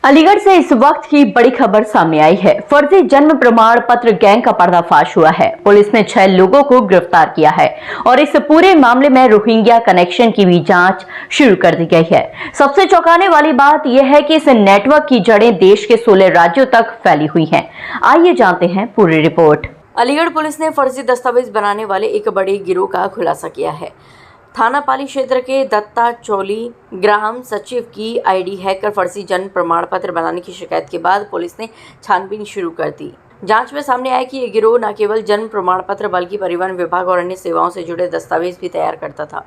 अलीगढ़ से इस वक्त की बड़ी खबर सामने आई है। फर्जी जन्म प्रमाण पत्र गैंग का पर्दाफाश हुआ है। पुलिस ने 6 लोगों को गिरफ्तार किया है और इस पूरे मामले में रोहिंग्या कनेक्शन की भी जांच शुरू कर दी गई है। सबसे चौंकाने वाली बात यह है कि इस नेटवर्क की जड़ें देश के 16 राज्यों तक फैली हुई हैं। आइए जानते हैं पूरी रिपोर्ट। अलीगढ़ पुलिस ने फर्जी दस्तावेज बनाने वाले एक बड़े गिरोह का खुलासा किया है। थाना पाली क्षेत्र के दत्ता चौली ग्राम सचिव की आईडी हैक कर फर्जी जन्म प्रमाण पत्र बनाने की शिकायत के बाद पुलिस ने छानबीन शुरू कर दी। जांच में सामने आया कि ये गिरोह न केवल जन्म प्रमाण पत्र बल्कि परिवहन विभाग और अन्य सेवाओं से जुड़े दस्तावेज भी तैयार करता था।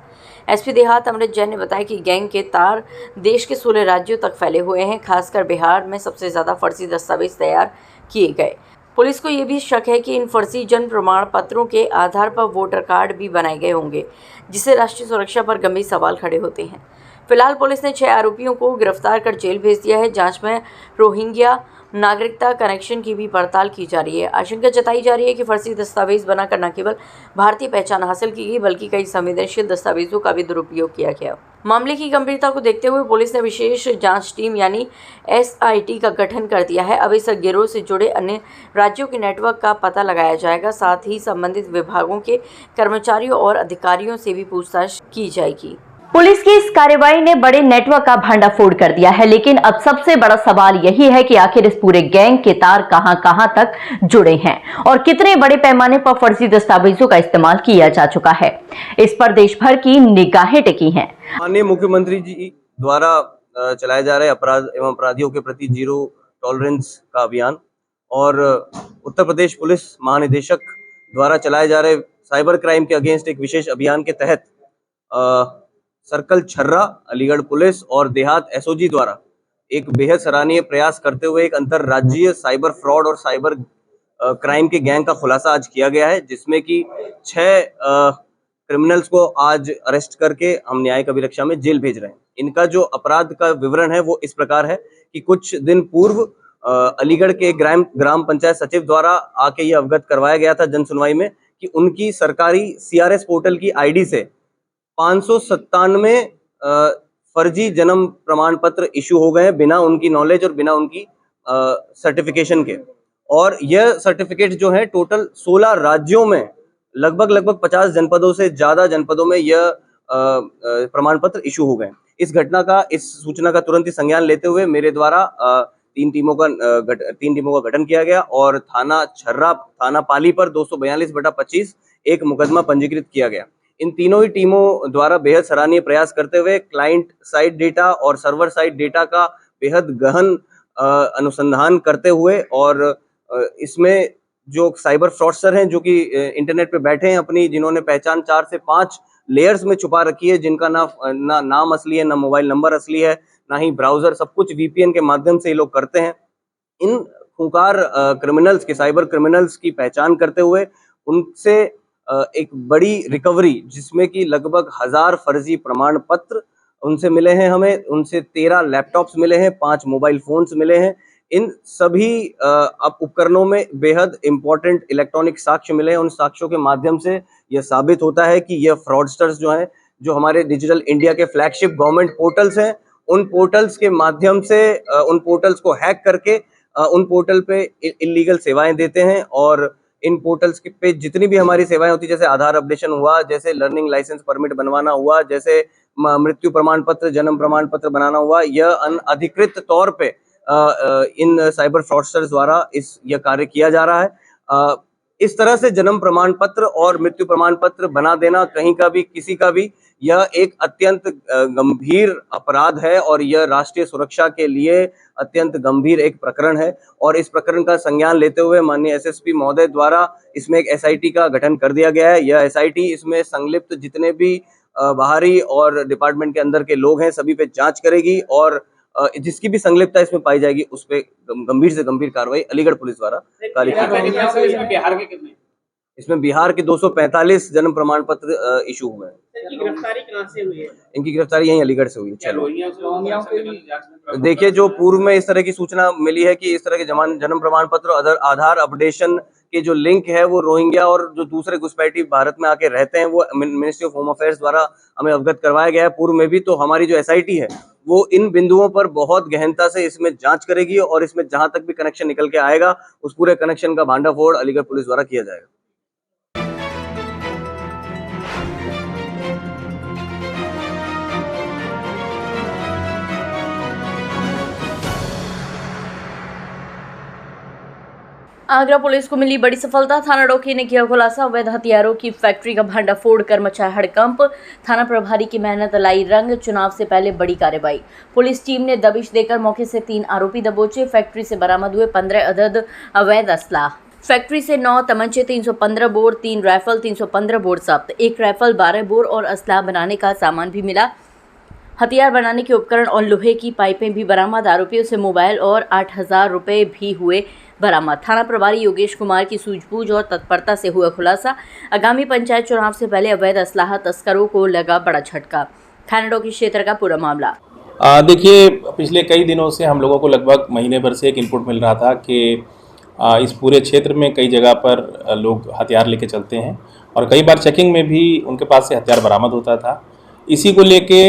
एसपी देहात अमृत जैन ने बताया कि गैंग के तार देश के 16 राज्यों तक फैले हुए हैं। खासकर बिहार में सबसे ज़्यादा फर्जी दस्तावेज तैयार किए गए। पुलिस को ये भी शक है कि इन फर्जी जन्म प्रमाण पत्रों के आधार पर वोटर कार्ड भी बनाए गए होंगे, जिससे राष्ट्रीय सुरक्षा पर गंभीर सवाल खड़े होते हैं। फिलहाल पुलिस ने 6 आरोपियों को गिरफ्तार कर जेल भेज दिया है। जांच में रोहिंग्या नागरिकता कनेक्शन की भी पड़ताल की जा रही है। आशंका जताई जा रही है कि फर्जी दस्तावेज बनाकर न केवल भारतीय पहचान हासिल की गई बल्कि कई संवेदनशील दस्तावेजों का भी दुरुपयोग किया गया। मामले की गंभीरता को देखते हुए पुलिस ने विशेष जांच टीम यानी SIT का गठन कर दिया है। अब इस गिरोह से जुड़े अन्य राज्यों के नेटवर्क का पता लगाया जाएगा। साथ ही संबंधित विभागों के कर्मचारियों और अधिकारियों से भी पूछताछ की जाएगी। पुलिस की इस कार्रवाई ने बड़े नेटवर्क का भंडाफोड़ कर दिया है, लेकिन अब सबसे बड़ा सवाल यही है कि आखिर इस पूरे गैंग के तार कहां-कहां तक जुड़े हैं और कितने बड़े पैमाने पर फर्जी दस्तावेजों का इस्तेमाल किया जा चुका है। इस पर देश भर की निगाहें टिकी हैं। माननीय मुख्यमंत्री जी द्वारा चलाए जा रहे अपराध एवं अपराधियों के प्रति जीरो टॉलरेंस का अभियान और उत्तर प्रदेश पुलिस महानिदेशक द्वारा चलाए जा रहे साइबर क्राइम के अगेंस्ट एक विशेष अभियान के तहत सर्कल छर्रा, अलीगढ़ पुलिस और देहात SOG द्वारा एक बेहद सराहनीय प्रयास करते हुए एक अंतरराज्यीय साइबर फ्रॉड और साइबर क्राइम के गैंग का खुलासा आज किया गया है, जिसमें कि 6 क्रिमिनल्स को आज अरेस्ट करके हम न्यायिक अभिरक्षा में जेल भेज रहे हैं। इनका जो अपराध का विवरण है वो इस प्रकार है कि कुछ दिन पूर्व अलीगढ़ के ग्राम पंचायत सचिव द्वारा आके ये अवगत करवाया गया था जन सुनवाई में कि उनकी सरकारी CRS पोर्टल की ID से 597 फर्जी जन्म प्रमाण पत्र इशू हो गए हैं बिना उनकी नॉलेज और बिना उनकी सर्टिफिकेशन के। और यह सर्टिफिकेट जो है टोटल 16 राज्यों में लगभग 50 जनपदों से ज्यादा जनपदों में यह प्रमाण पत्र इशू हो गए। इस सूचना का तुरंत ही संज्ञान लेते हुए मेरे द्वारा 3 टीमों का गठन किया गया और थाना छर्रा, थाना पाली पर 242/25 एक मुकदमा पंजीकृत किया गया। इन तीनों ही टीमों द्वारा बेहद सराहनीय प्रयास करते हुए क्लाइंट साइड डेटा और सर्वर साइड डेटा का बेहद गहन अनुसंधान करते हुए और इसमें जो साइबर फ्रॉडस्टर हैं जो कि इंटरनेट पे बैठे हैं अपनी, जिन्होंने पहचान 4 से 5 लेयर्स में छुपा रखी है, जिनका ना नाम असली है, ना मोबाइल नंबर असली है, ना ही ब्राउजर, सब कुछ VPN के माध्यम से ये लोग करते हैं। इन खूंखार क्रिमिनल्स के, साइबर क्रिमिनल्स की पहचान करते हुए उनसे एक बड़ी रिकवरी जिसमें कि लगभग 1000 फर्जी प्रमाण पत्र उनसे मिले हैं हमें, उनसे 13 लैपटॉप्स मिले हैं, 5 मोबाइल फोन्स मिले हैं। इन सभी उपकरणों में बेहद इंपॉर्टेंट इलेक्ट्रॉनिक साक्ष्य मिले हैं। उन साक्ष्यों के माध्यम से यह साबित होता है कि यह फ्रॉडस्टर्स जो हैं, जो हमारे डिजिटल इंडिया के फ्लैगशिप गवर्नमेंट पोर्टल्स हैं, उन पोर्टल्स के माध्यम से उन पोर्टल्स को हैक करके उन पोर्टल पे इलीगल सेवाएं देते हैं। और इन पोर्टल्स पे जितनी भी हमारी सेवाएं होती, जैसे आधार अपडेशन हुआ, जैसे लर्निंग लाइसेंस परमिट बनवाना हुआ, जैसे मृत्यु प्रमाण पत्र, जन्म प्रमाण पत्र बनाना हुआ, यह अनधिकृत तौर पे इन साइबर फ्रॉडस्टर्स द्वारा यह कार्य किया जा रहा है। इस तरह से जन्म प्रमाण पत्र और मृत्यु प्रमाण पत्र बना देना कहीं का भी, किसी का भी, यह एक अत्यंत गंभीर अपराध है और यह राष्ट्रीय सुरक्षा के लिए अत्यंत गंभीर एक प्रकरण है। और इस प्रकरण का संज्ञान लेते हुए माननीय SSP महोदय द्वारा इसमें एक SIT का गठन कर दिया गया है। यह SIT इसमें संलिप्त जितने भी बाहरी और डिपार्टमेंट के अंदर के लोग हैं सभी पे जांच करेगी और जिसकी भी संलिप्तता इसमें पाई जाएगी उस पे गंभीर से गंभीर कार्रवाई अलीगढ़ पुलिस द्वारा की जाएगी। इसमें बिहार के 245 जन्म प्रमाण पत्र इशू हुए हैं। गिरफ्तारी कहां से हुई है? इनकी गिरफ्तारी यहीं अलीगढ़ से हुई है। चलो देखिए, जो पूर्व में इस तरह की सूचना मिली है कि इस तरह के जन्म प्रमाण पत्र और आधार अपडेशन के जो लिंक है वो रोहिंग्या और जो दूसरे घुसपैठी भारत में आके रहते हैं वो मिनिस्ट्री ऑफ होम अफेयर्स द्वारा हमें अवगत करवाया गया है। पूर्व में भी तो हमारी जो SIT है वो इन बिंदुओं पर बहुत गहनता से इसमें जांच करेगी और इसमें जहां तक भी कनेक्शन निकल के आएगा उस पूरे कनेक्शन का भांडाफोड़ अलीगढ़ पुलिस द्वारा किया जाएगा। आगरा पुलिस को मिली बड़ी सफलता। थाना डोकी ने किया खुलासा। अवैध हथियारों की फैक्ट्री का भांडाफोड़ कर मचा हड़कंप। थाना प्रभारी की मेहनत लाई रंग। चुनाव से पहले बड़ी कार्रवाई। पुलिस टीम ने दबिश देकर मौके से 3 आरोपी दबोचे। फैक्ट्री से बरामद हुए 15 अदद अवैध असलाह। फैक्ट्री से 9 तमंचे, 315 बोर, 3 राइफल, 315 बोर जब्त, 1 राइफल, 12 बोर और असलाह बनाने का सामान भी मिला। हथियार बनाने के उपकरण और लोहे की पाइपें भी बरामद। आरोपियों से मोबाइल और 8,000 रुपये भी हुए बरामद। थाना प्रभारी योगेश कुमार की सूझबूझ और तत्परता से हुआ खुलासा। आगामी पंचायत चुनाव से पहले अवैध असलाह तस्करों को लगा बड़ा झटका। थाना डोकी क्षेत्र का पूरा मामला। देखिए, पिछले कई दिनों से हम लोगों को लगभग महीने भर से एक इनपुट मिल रहा था कि इस पूरे क्षेत्र में कई जगह पर लोग हथियार लेके चलते हैं और कई बार चेकिंग में भी उनके पास से हथियार बरामद होता था। इसी को लेके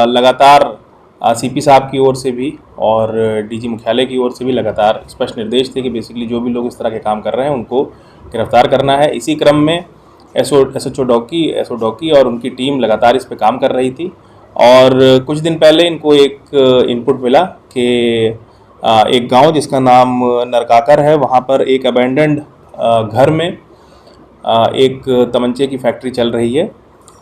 लगातार सीपी साहब की ओर से भी और डीजी मुख्यालय की ओर से भी लगातार स्पष्ट निर्देश थे कि बेसिकली जो भी लोग इस तरह के काम कर रहे हैं उनको गिरफ्तार करना है। इसी क्रम में एसओ डोकी और उनकी टीम लगातार इस पे काम कर रही थी और कुछ दिन पहले इनको एक इनपुट मिला कि एक गांव जिसका नाम नरकाकर है, वहाँ पर एक अबैंडन्ड घर में एक तमंचे की फैक्ट्री चल रही है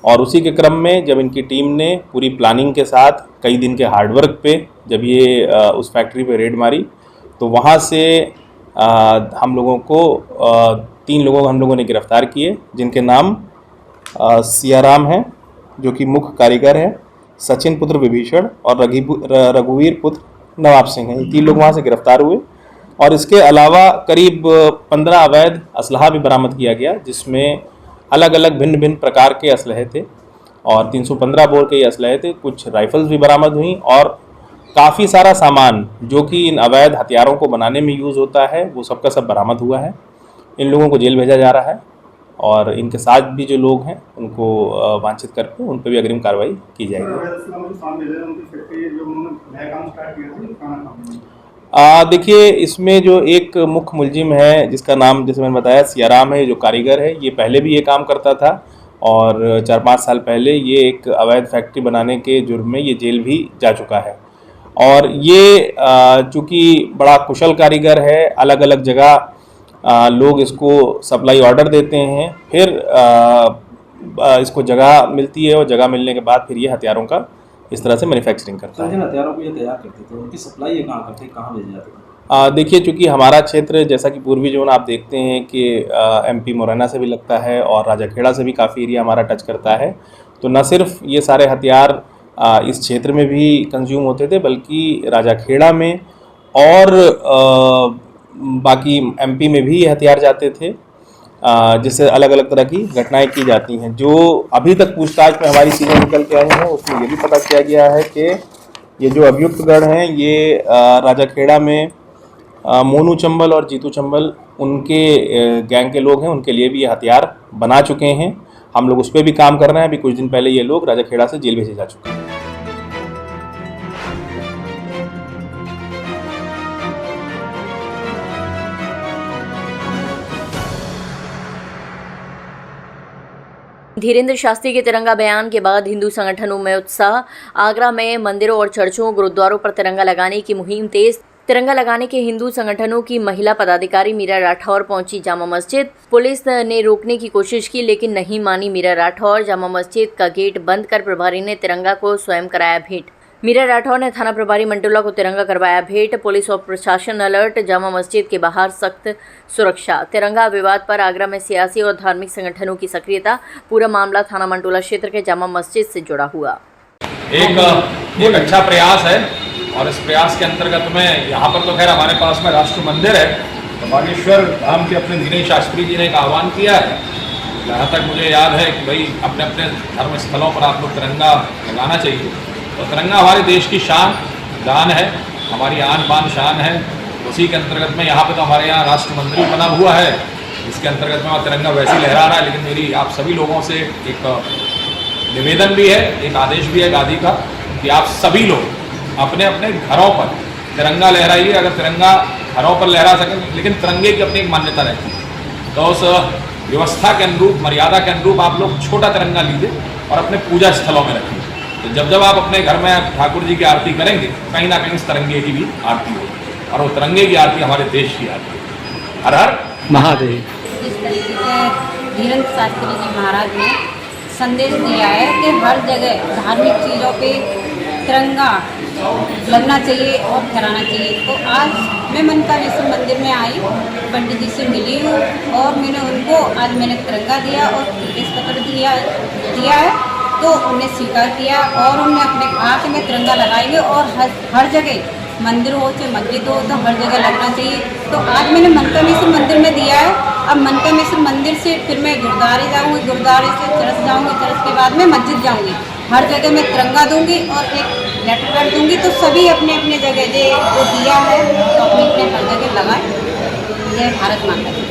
और उसी के क्रम में जब इनकी टीम ने पूरी प्लानिंग के साथ कई दिन के हार्डवर्क पे जब ये उस फैक्ट्री पे रेड मारी तो वहाँ से हम लोगों को 3 लोगों को हम लोगों ने गिरफ्तार किए, जिनके नाम सियाराम हैं जो कि मुख्य कारीगर है, सचिन पुत्र विभीषण और रघुवीर पुत्र नवाब सिंह हैं। ये 3 लोग वहाँ से गिरफ्तार हुए और इसके अलावा करीब 15 अवैध असलहा भी बरामद किया गया, जिसमें अलग अलग भिन्न भिन्न प्रकार के असलहे थे और 315 बोर के ये असलहे थे। कुछ राइफल्स भी बरामद हुई और काफ़ी सारा सामान जो कि इन अवैध हथियारों को बनाने में यूज़ होता है वो सबका सब बरामद हुआ है। इन लोगों को जेल भेजा जा रहा है और इनके साथ भी जो लोग हैं उनको वांछित करके उन पर भी अग्रिम कार्रवाई की जाएगी। देखिए, इसमें जो एक मुख्य मुलजिम है जिसका नाम जैसे मैंने बताया सियाराम है, जो कारीगर है, ये पहले भी ये काम करता था और 4-5 साल पहले ये एक अवैध फैक्ट्री बनाने के जुर्म में ये जेल भी जा चुका है और ये चूँकि बड़ा कुशल कारीगर है, अलग अलग जगह लोग इसको सप्लाई ऑर्डर देते हैं, फिर इसको जगह मिलती है और जगह मिलने के बाद फिर ये हथियारों का इस तरह से मैन्युफैक्चरिंग करता है। जिन हथियारों को ये तैयार करते थे उनकी सप्लाई ये कहाँ करते, कहाँ भेजे जाते थे? देखिए, चूँकि हमारा क्षेत्र जैसा कि पूर्वी जोन आप देखते हैं कि एमपी मुरैना से भी लगता है और राजाखेड़ा से भी काफ़ी एरिया हमारा टच करता है, तो न सिर्फ ये सारे हथियार इस क्षेत्र में भी कंज्यूम होते थे बल्कि राजाखेड़ा में और बाकी एमपी में भी ये हथियार जाते थे, जिससे अलग अलग तरह की घटनाएं की जाती हैं। जो अभी तक पूछताछ में हमारी चीज़ें निकल के आई हैं उसमें ये भी पता किया गया है कि ये जो अभियुक्त गण हैं ये राजाखेड़ा में मोनू चंबल और जीतू चंबल उनके गैंग के लोग हैं, उनके लिए भी ये हथियार बना चुके हैं। हम लोग उस पर भी काम कर रहे हैं। अभी कुछ दिन पहले ये लोग राजाखेड़ा से जेल भेजे जा चुके हैं। धीरेन्द्र शास्त्री के तिरंगा बयान के बाद हिंदू संगठनों में उत्साह। आगरा में मंदिरों और चर्चों, गुरुद्वारों पर तिरंगा लगाने की मुहिम तेज। तिरंगा लगाने के हिंदू संगठनों की महिला पदाधिकारी मीरा राठौर पहुंची जामा मस्जिद। पुलिस ने रोकने की कोशिश की लेकिन नहीं मानी मीरा राठौर। जामा मस्जिद का गेट बंद कर प्रभारी ने तिरंगा को स्वयं कराया भेंट। मीरा राठौर ने थाना प्रभारी मंटोला को तिरंगा करवाया भेंट। पुलिस और प्रशासन अलर्ट। जामा मस्जिद के बाहर सख्त सुरक्षा। तिरंगा विवाद पर आगरा में सियासी और धार्मिक संगठनों की सक्रियता। पूरा मामला थाना मंटोला क्षेत्र के जामा मस्जिद से जुड़ा हुआ। एक अच्छा प्रयास है और इस प्रयास के अंतर्गत में यहाँ पर तो खैर हमारे पास में राष्ट्र मंदिर है, तो बागेश्वर धाम के अपने धीरेन्द्र शास्त्री जी ने एक आह्वान किया है। जहाँ तक मुझे याद है कि भाई अपने अपने धर्म स्थलों पर आप लोग तिरंगा लगाना चाहिए। तो तिरंगा हमारे देश की शान है, हमारी आन बान शान है। उसी के अंतर्गत में यहाँ पे तो हमारे यहाँ राष्ट्र मंदिर बना हुआ है, जिसके अंतर्गत में तिरंगा वैसे ही लहरा रहा है। लेकिन मेरी आप सभी लोगों से एक निवेदन भी है, एक आदेश भी है गादी का कि आप सभी लोग अपने अपने घरों पर तिरंगा लहराइए। अगर तिरंगा घरों पर लहरा सकें, लेकिन तिरंगे की अपनी एक मान्यता रहती है, तो उस व्यवस्था के अनुरूप, मर्यादा के अनुरूप आप लोग छोटा तिरंगा लीजिए और अपने पूजा स्थलों में रखिए। तो जब जब आप अपने घर में ठाकुर जी की आरती करेंगे, कहीं ना कहीं उस तिरंगे की भी आरती होगी, और वो तिरंगे की आरती हमारे देश की आरती है। हर हर महादेव। जिस तरीके से धीरेन्द्र शास्त्री जी महाराज ने संदेश दिया है कि हर जगह धार्मिक चीज़ों पे तिरंगा लगना चाहिए और फहराना चाहिए, तो आज मैं मनकामेश्वर मंदिर में आई, पंडित जी से मिली हूँ और मैंने तिरंगा दिया और प्रवेश पत्र दिया है, तो उन्हें स्वीकार किया और उन्होंने अपने कहा कि मैं तिरंगा लगाएंगे और हर जगह मंदिर हो चाहे मस्जिद हो तो हर जगह लगना चाहिए। तो आज मैंने मनकामेश्वर मंदिर में दिया है, अब मनकामेश्वर मंदिर से फिर मैं गुरुद्वारे जाऊँगी, गुरुद्वारे से चरस जाऊँगी, चरस के बाद मैं मस्जिद जाऊँगी, हर जगह मैं तिरंगा दूँगी और एक लेटर पैड दूँगी। तो सभी अपने अपने जगह जो दिया है तो अपने अपने हर जगह लगाए। जय भारत माता की।